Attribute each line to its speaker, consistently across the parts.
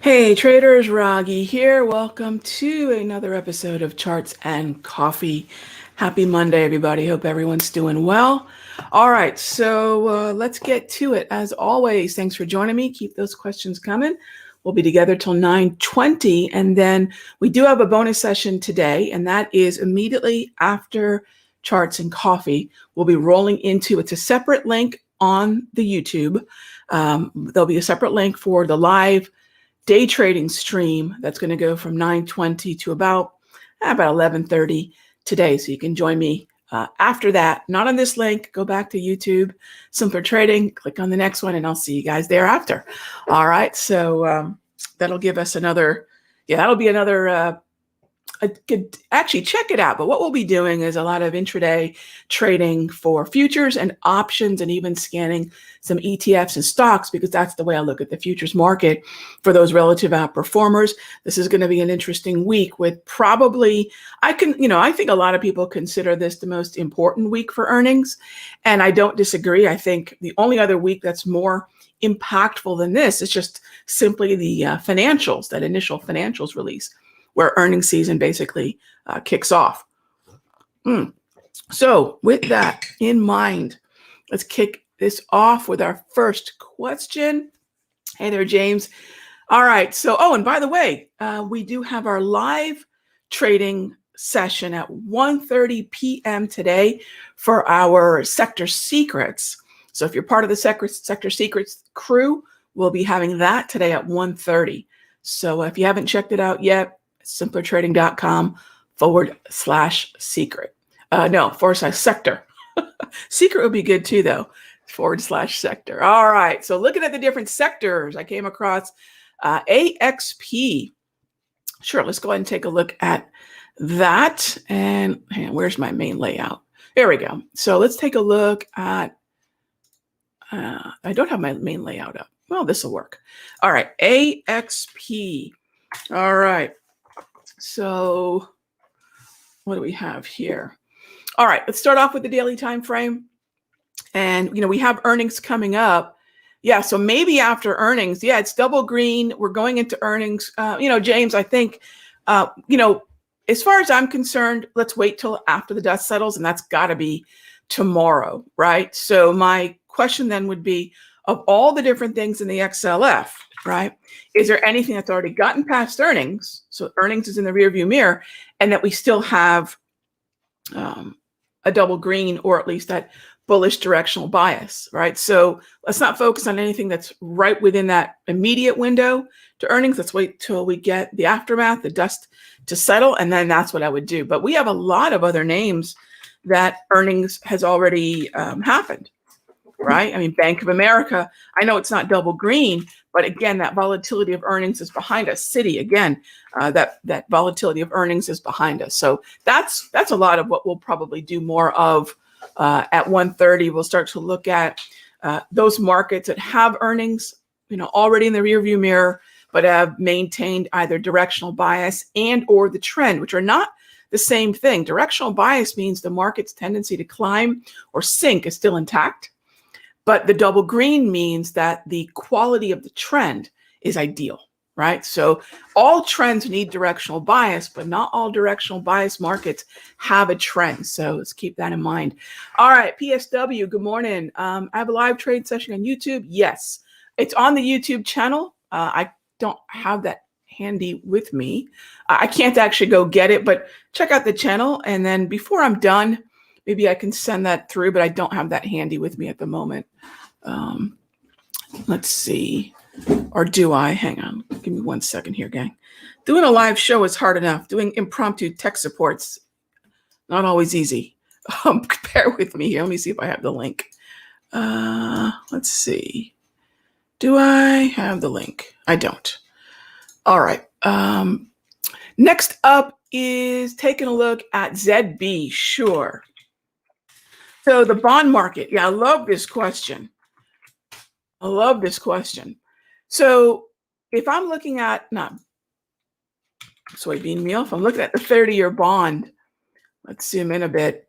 Speaker 1: Hey traders, Raghee here. Welcome to another episode of Charts and Coffee. Happy Monday, everybody. Hope everyone's doing well. All right, so let's get to it. As always, thanks for joining me. Keep those questions coming. We'll be together till 9:20, and then we do have a bonus session today, and that is immediately after Charts and Coffee. We'll be rolling into, it's a separate link on the YouTube. There'll be a separate link for the live day trading stream that's going to go from 9:20 to about 11:30 today. So you can join me after that. Not on this link. Go back to YouTube, Simpler Trading. Click on the next one, and I'll see you guys thereafter. All right. So that'll give us another. Yeah, that'll be another. Actually, check it out. But what we'll be doing is a lot of intraday trading for futures and options, and even scanning some ETFs and stocks, because that's the way I look at the futures market for those relative outperformers. This is going to be an interesting week with probably, I think a lot of people consider this the most important week for earnings. And I don't disagree. I think the only other week that's more impactful than this is just simply the financials, that initial financials release, where earnings season basically kicks off. So with that in mind, let's kick this off with our first question. Hey there, James. All right. So, and by the way, we do have our live trading session at 1:30 p.m. today for our Sector Secrets. So if you're part of the Sector Secrets crew, we'll be having that today at 1:30. So if you haven't checked it out yet, simplertrading.com/secret. /sector. Secret would be good too, though. /sector. All right. So looking at the different sectors, I came across AXP. Sure. Let's go ahead and take a look at that. And where's my main layout? There we go. So let's take a look at, I don't have my main layout up. Well, this will work. All right. AXP. All right. So what do we have here? All right, let's start off with the daily time frame. And, we have earnings coming up. Yeah, so maybe after earnings, it's double green. We're going into earnings. James, I think, as far as I'm concerned, let's wait till after the dust settles, and that's got to be tomorrow, right? So my question then would be, of all the different things in the XLF, right, is there anything that's already gotten past earnings? So earnings is in the rearview mirror, and that we still have a double green, or at least that bullish directional bias, right? So let's not focus on anything that's right within that immediate window to earnings. Let's wait till we get the aftermath, the dust to settle, and then that's what I would do. But we have a lot of other names that earnings has already happened, right? I mean, Bank of America, I know it's not double green, but again, that volatility of earnings is behind us. Citi, again, that volatility of earnings is behind us. So that's a lot of what we'll probably do more of at 1:30. We'll start to look at those markets that have earnings, already in the rearview mirror, but have maintained either directional bias and or the trend, which are not the same thing. Directional bias means the market's tendency to climb or sink is still intact. But the double green means that the quality of the trend is ideal, right? So all trends need directional bias, but not all directional bias markets have a trend. So let's keep that in mind. All right, PSW, good morning. I have a live trade session on YouTube. Yes, it's on the YouTube channel. I don't have that handy with me. I can't actually go get it, but check out the channel. And then before I'm done, maybe I can send that through, but I don't have that handy with me at the moment. Let's see. Or do I? Hang on. Give me 1 second here, gang. Doing a live show is hard enough. Doing impromptu tech supports, not always easy. Bear with me here. Let me see if I have the link. Let's see. Do I have the link? I don't. All right. Next up is taking a look at ZB. Sure. So the bond market. Yeah, I love this question. So if I'm looking at, not soybean meal, if I'm looking at the 30-year bond, let's zoom in a bit.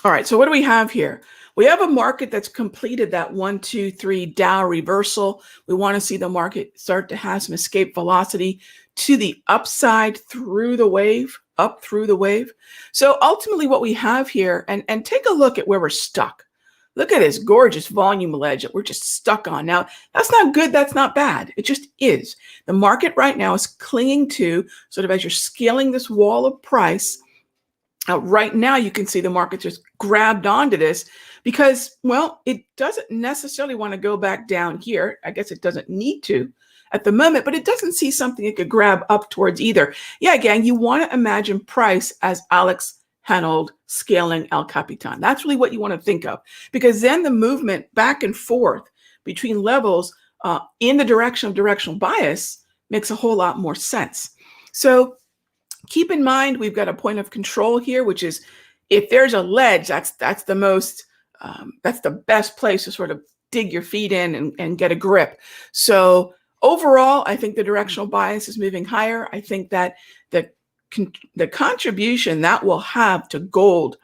Speaker 1: All right, so what do we have here? We have a market that's completed that 1, 2, 3 Dow reversal. We want to see the market start to have some escape velocity to the upside through the wave, up through the wave. So ultimately what we have here, and take a look at where we're stuck. Look at this gorgeous volume ledge that we're just stuck on. Now, that's not good. That's not bad. It just is. The market right now is clinging to, sort of as you're scaling this wall of price. Right now, you can see the market just grabbed onto this because, well, it doesn't necessarily want to go back down here. I guess it doesn't need to at the moment, but it doesn't see something it could grab up towards either. Yeah, gang, you want to imagine price as Alex Henold scaling El Capitan. That's really what you want to think of, because then the movement back and forth between levels in the direction of directional bias makes a whole lot more sense. So keep in mind, we've got a point of control here, which is if there's a ledge, that's the most, that's the best place to sort of dig your feet in and get a grip. So overall, I think the directional bias is moving higher. I think that the contribution that will have to gold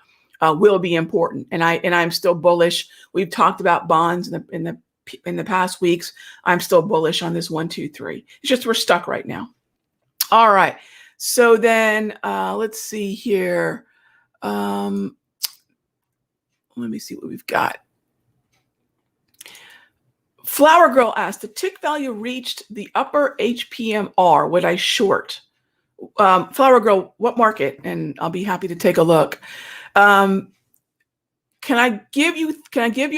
Speaker 1: will be important, and I'm still bullish. We've talked about bonds in the past weeks. I'm still bullish on this 1, 2, 3. It's just we're stuck right now. All right. So then let's see here. Let me see what we've got. Flower Girl asked, the tick value reached the upper HPMR. Would I short? Flower Girl, what market? And I'll be happy to take a look. Can I give your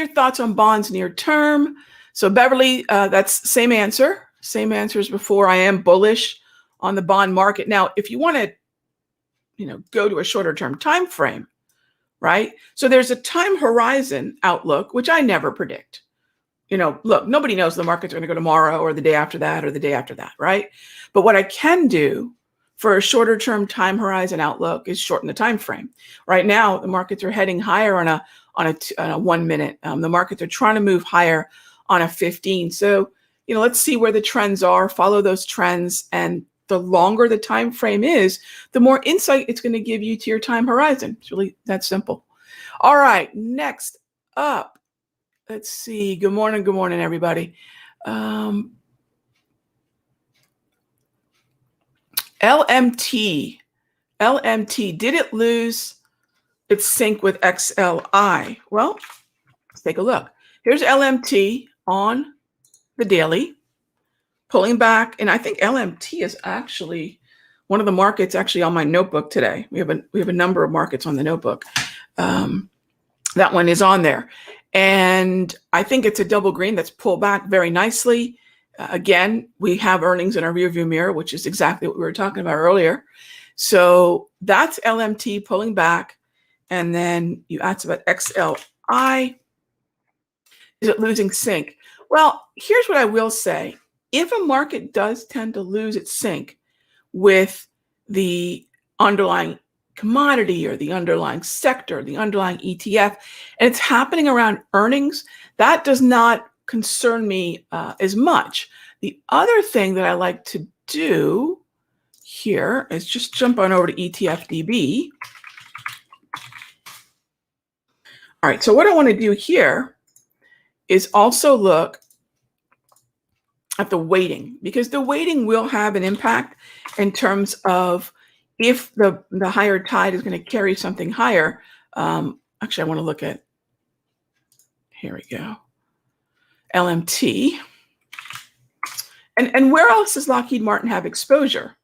Speaker 1: thoughts on bonds near term? So Beverly, that's same answer as before. I am bullish on the bond market. Now, if you want to, go to a shorter term time frame, right? So there's a time horizon outlook, which I never predict. Look, nobody knows the market's going to go tomorrow or the day after that or the day after that, right? But what I can do for a shorter term time horizon outlook is shorten the time frame. Right now, the markets are heading higher on a 1 minute. The markets are trying to move higher on a 15. So, let's see where the trends are, follow those trends, and the longer the time frame is, the more insight it's going to give you to your time horizon. It's really that simple. All right, next up, let's see. Good morning, everybody. LMT, did it lose its sync with XLI? Well, let's take a look. Here's LMT on the daily, pulling back, and I think LMT is actually one of the markets actually on my notebook today. We have a number of markets on the notebook. That one is on there, and I think it's a double green that's pulled back very nicely. Again, we have earnings in our rearview mirror, which is exactly what we were talking about earlier. So that's LMT pulling back. And then you asked about XLI. Is it losing sync? Well, here's what I will say. If a market does tend to lose its sync with the underlying commodity or the underlying sector, the underlying ETF, and it's happening around earnings, that does not concern me as much. The other thing that I like to do here is just jump on over to ETFDB. All right, so what I want to do here is also look at the weighting, because the weighting will have an impact in terms of if the higher tide is going to carry something higher. Actually, I want to look at, here we go. LMT. And where else does Lockheed Martin have exposure?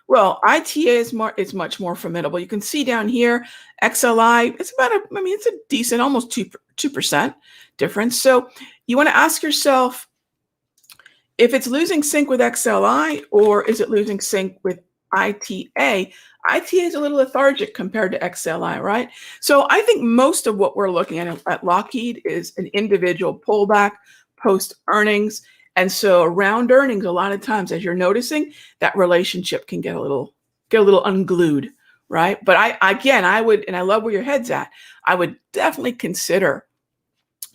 Speaker 1: Well, ITA is much more formidable. You can see down here, XLI, it's about it's a decent, almost 2% difference. So you want to ask yourself if it's losing sync with XLI or is it losing sync with ITA? ITA is a little lethargic compared to XLI, right? So I think most of what we're looking at Lockheed is an individual pullback post earnings. And so around earnings, a lot of times, as you're noticing, that relationship can get a little unglued, right? But I would, and I love where your head's at, I would definitely consider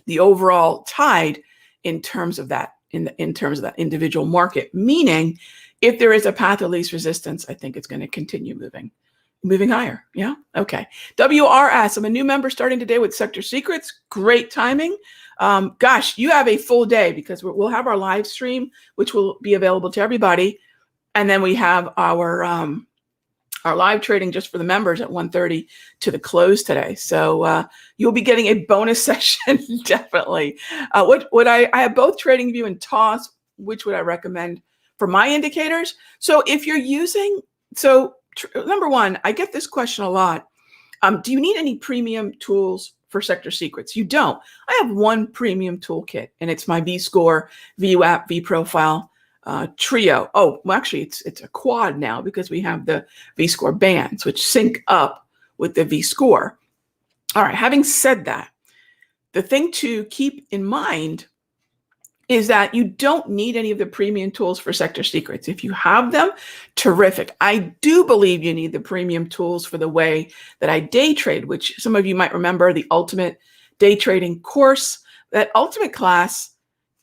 Speaker 1: the overall tide in terms of that, in terms of that individual market, meaning if there is a path of least resistance, I think it's going to continue moving Moving higher. Yeah. Okay. WRS. I'm a new member starting today with Sector Secrets. Great timing. Gosh, you have a full day because we'll have our live stream, which will be available to everybody. And then we have our live trading just for the members at 1:30 to the close today. So you'll be getting a bonus session, definitely. I have both TradingView and TOS. Which would I recommend for my indicators? So if you're using, number one, I get this question a lot. Do you need any premium tools for Sector Secrets? You don't. I have one premium toolkit, and it's my V-Score, VWAP, V-Profile trio. Oh, well, actually, it's a quad now because we have the V-Score bands, which sync up with the V-Score. All right, having said that, the thing to keep in mind is that you don't need any of the premium tools for Sector Secrets. If you have them, terrific. I do believe you need the premium tools for the way that I day trade, which some of you might remember the Ultimate Day Trading course. That Ultimate class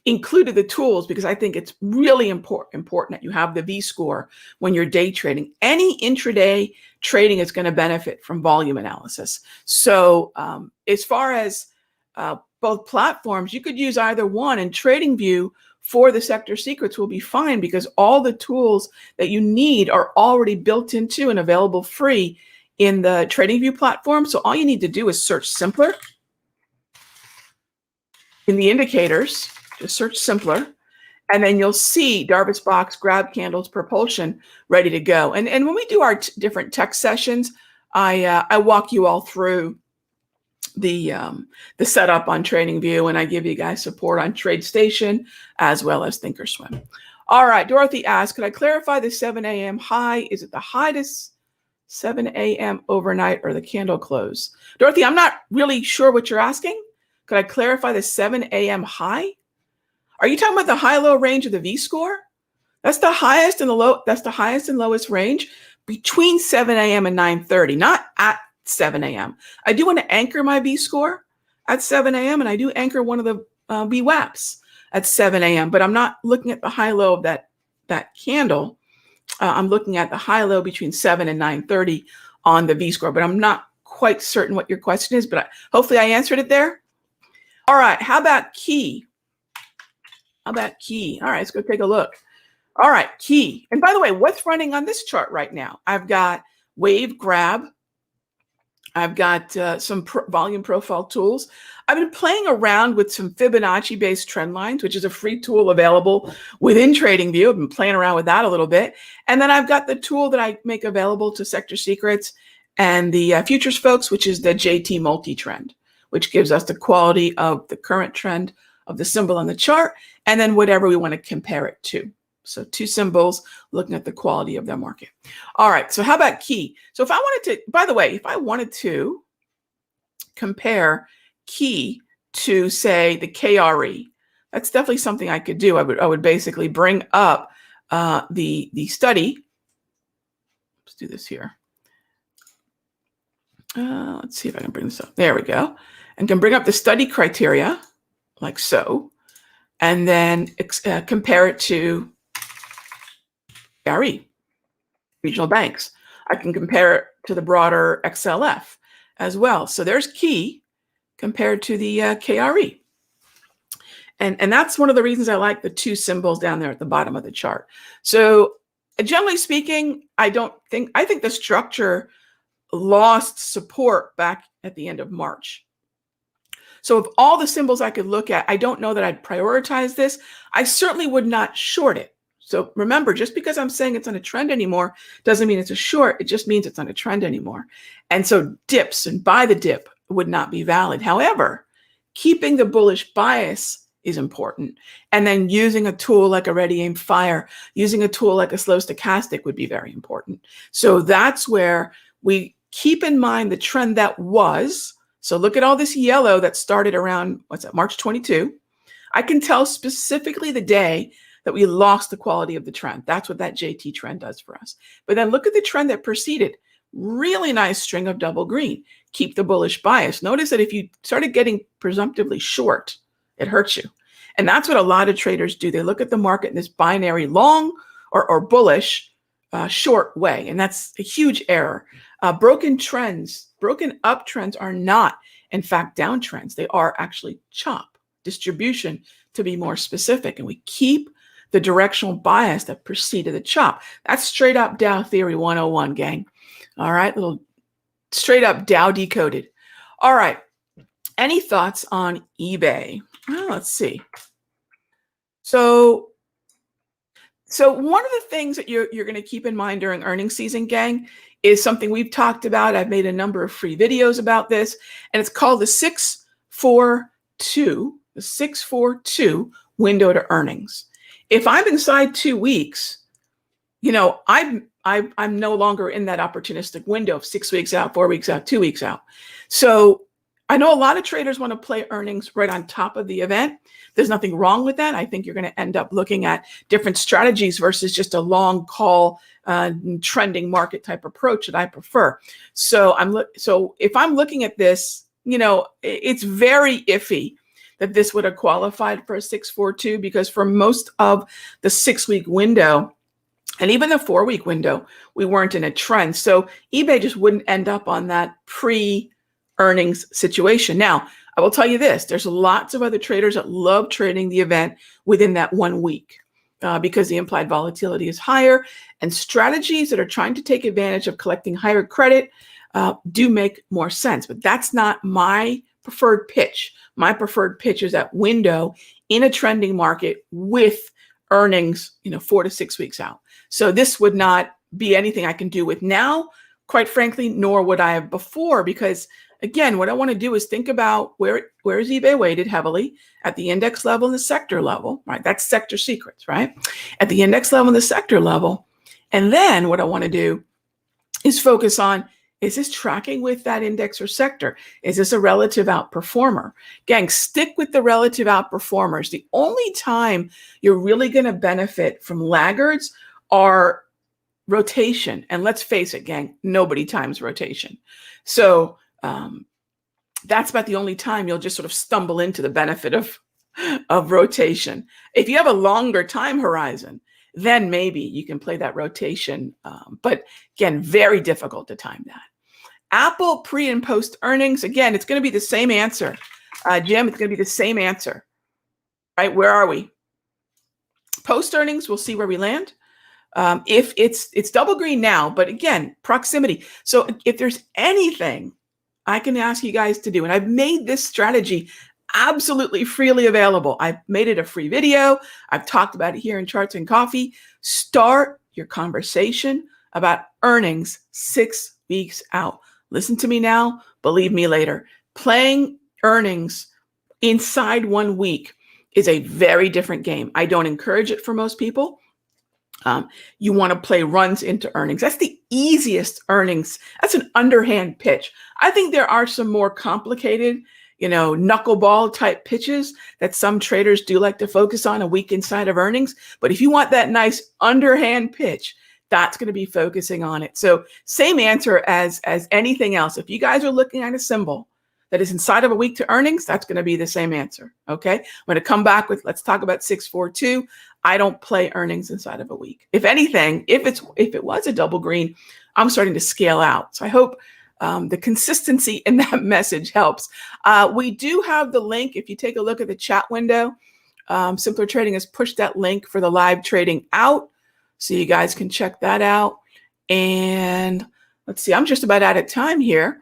Speaker 1: included the tools because I think it's really important that you have the V-Score when you're day trading. Any intraday trading is going to benefit from volume analysis. So as far as both platforms, you could use either one, and TradingView for the Sector Secrets will be fine because all the tools that you need are already built into and available free in the TradingView platform. So all you need to do is search Simpler in the indicators, just search Simpler, and then you'll see Darvit's Box, Grab Candles, Propulsion ready to go. And when we do our different tech sessions, I walk you all through the setup on TradingView, and I give you guys support on TradeStation as well as Thinkorswim. All right, Dorothy asked, could I clarify the 7 a.m. high? Is it the high to 7 a.m. overnight or the candle close? Dorothy, I'm not really sure what you're asking. Could I clarify the 7 a.m. high? Are you talking about the high-low range of the V-Score? That's the highest and the low. That's the highest and lowest range between 7 a.m. and 9:30, not at 7 a.m. I do want to anchor my V-Score at 7 a.m. and I do anchor one of the VWAPs at 7 a.m. But I'm not looking at the high-low of that candle. I'm looking at the high-low between 7 and 9:30 on the V-Score. But I'm not quite certain what your question is. But hopefully I answered it there. All right. How about Key? All right. Let's go take a look. All right. Key. And by the way, what's running on this chart right now? I've got Wave Grab. I've got some volume profile tools. I've been playing around with some Fibonacci-based trend lines, which is a free tool available within TradingView. I've been playing around with that a little bit. And then I've got the tool that I make available to Sector Secrets and the futures folks, which is the JT multi-trend, which gives us the quality of the current trend of the symbol on the chart, and then whatever we want to compare it to. So two symbols looking at the quality of their market. All right. So how about Key? So if I wanted to, by the way, if I wanted to compare Key to, say, the KRE, that's definitely something I could do. I would basically bring up the study. Let's do this here. Let's see if I can bring this up. There we go. And can bring up the study criteria like so, and then compare it to KRE, regional banks. I can compare it to the broader XLF as well. So there's Key compared to the KRE. And that's one of the reasons I like the two symbols down there at the bottom of the chart. So generally speaking, I think the structure lost support back at the end of March. So of all the symbols I could look at, I don't know that I'd prioritize this. I certainly would not short it. So remember, just because I'm saying it's on a trend anymore doesn't mean it's a short. It just means it's on a trend anymore. And so dips and buy the dip would not be valid. However, keeping the bullish bias is important. And then using a tool like a Ready Aim Fire, using a tool like a slow stochastic would be very important. So that's where we keep in mind the trend that was. So look at all this yellow that started around, March 22. I can tell specifically the day that we lost the quality of the trend. That's what that JT trend does for us. But then look at the trend that preceded. Really nice string of double green. Keep the bullish bias. Notice that if you started getting presumptively short, it hurts you. And that's what a lot of traders do. They look at the market in this binary long or bullish short way, and that's a huge error. Broken uptrends are not, in fact, downtrends. They are actually chop distribution, to be more specific, and we keep the directional bias that preceded the chop. That's straight up Dow Theory 101, gang. All right, little straight up Dow decoded. All right, any thoughts on eBay? Well, let's see. So one of the things that you're going to keep in mind during earnings season, gang, is something we've talked about. I've made a number of free videos about this, and it's called the 642 window to earnings. If I'm inside 2 weeks, I'm no longer in that opportunistic window of 6 weeks out, 4 weeks out, 2 weeks out. So I know a lot of traders want to play earnings right on top of the event. There's nothing wrong with that. I think you're going to end up looking at different strategies versus just a long call, trending market type approach that I prefer. So if I'm looking at this, it's very iffy that this would have qualified for a 642, because for most of the 6 week window and even the 4 week window, we weren't in a trend. So eBay just wouldn't end up on that pre-earnings situation. Now, I will tell you this, there's lots of other traders that love trading the event within that 1 week because the implied volatility is higher, and strategies that are trying to take advantage of collecting higher credit do make more sense. But that's not my preferred pitch. My preferred pitch is that window in a trending market with earnings, 4 to 6 weeks out. So this would not be anything I can do with now, quite frankly, nor would I have before, because again, what I want to do is think about where is eBay weighted heavily at the index level and the sector level, right? That's sector secrets, right? At the index level and the sector level. And then what I want to do is focus on, is this tracking with that index or sector? Is this a relative outperformer? Gang, stick with the relative outperformers. The only time you're really going to benefit from laggards are rotation. And let's face it, gang, nobody times rotation. So that's about the only time you'll just sort of stumble into the benefit of rotation. If you have a longer time horizon, then maybe you can play that rotation. But again, very difficult to time that. Apple pre and post earnings, again, it's going to be the same answer. Jim, it's going to be the same answer. Right? Where are we? Post earnings, we'll see where we land. If it's double green now, but again, proximity. So if there's anything I can ask you guys to do, and I've made this strategy absolutely freely available. I've made it a free video. I've talked about it here in Charts and Coffee. Start your conversation about earnings 6 weeks out. Listen to me now, believe me later. Playing earnings inside 1 week is a very different game. I don't encourage it for most people. You want to play runs into earnings. That's the easiest earnings. That's an underhand pitch. I think there are some more complicated, knuckleball type pitches that some traders do like to focus on a week inside of earnings. But if you want that nice underhand pitch, that's going to be focusing on it. So same answer as anything else. If you guys are looking at a symbol that is inside of a week to earnings, that's going to be the same answer. Okay. I'm going to come back with, let's talk about 642. I don't play earnings inside of a week. If anything, if it was a double green, I'm starting to scale out. So I hope the consistency in that message helps. We do have the link. If you take a look at the chat window, Simpler Trading has pushed that link for the live trading out. So you guys can check that out. And let's see, I'm just about out of time here.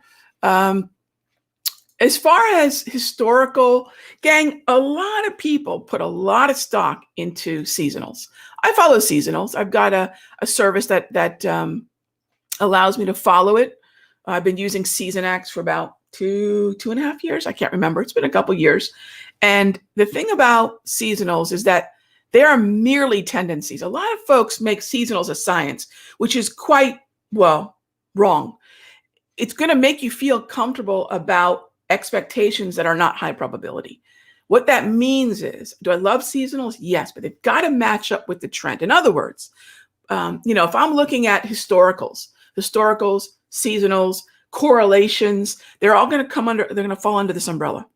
Speaker 1: As far as historical, gang, a lot of people put a lot of stock into seasonals. I follow seasonals. I've got a service that allows me to follow it. I've been using SeasonX for about two and a half years. I can't remember. It's been a couple years. And the thing about seasonals is that they are merely tendencies. A lot of folks make seasonals a science, which is quite, wrong. It's going to make you feel comfortable about expectations that are not high probability. What that means is, do I love seasonals? Yes, but they've got to match up with the trend. In other words, if I'm looking at historicals, seasonals, correlations, they're all going to fall under this umbrella,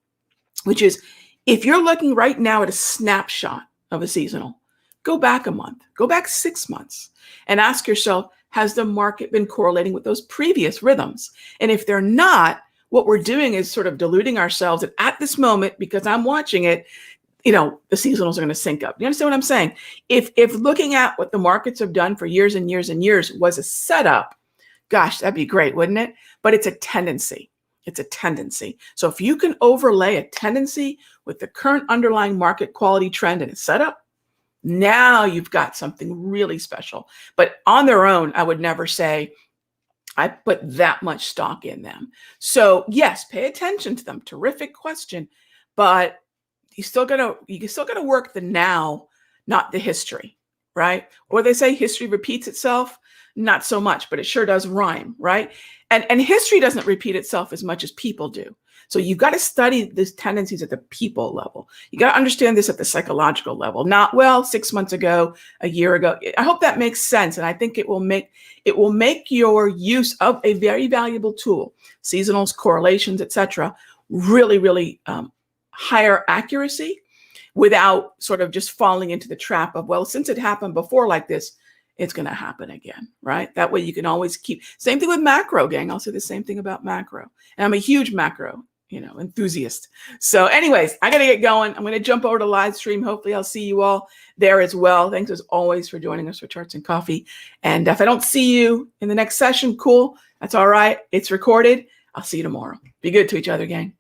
Speaker 1: which is if you're looking right now at a snapshot of a seasonal, Go back a month, go back 6 months, and ask yourself, has the market been correlating with those previous rhythms? And if they're not, what we're doing is sort of deluding ourselves that at this moment, because I'm watching it, the seasonals are going to sync up. You understand what I'm saying? If looking at what the markets have done for years and years and years was a setup, gosh, that'd be great, wouldn't it? But it's a tendency. It's a tendency. So if you can overlay a tendency with the current underlying market quality trend and a setup, now you've got something really special. But on their own, I would never say I put that much stock in them. So yes, pay attention to them. Terrific question, but you still gotta work the now, not the history, right? Or they say history repeats itself. Not so much, but it sure does rhyme, right? And history doesn't repeat itself as much as people do. So you've got to study these tendencies at the people level. You got to understand this at the psychological level, not, well, 6 months ago, a year ago. I hope that makes sense. And I think it will make your use of a very valuable tool, seasonals, correlations, etc., really, really higher accuracy without sort of just falling into the trap of, well, since it happened before like this, it's going to happen again, right? That way you can always keep, same thing with macro, gang. I'll say the same thing about macro. And I'm a huge macro, enthusiast. So anyways, I got to get going. I'm going to jump over to live stream. Hopefully I'll see you all there as well. Thanks as always for joining us for Charts and Coffee. And if I don't see you in the next session, cool. That's all right. It's recorded. I'll see you tomorrow. Be good to each other, gang.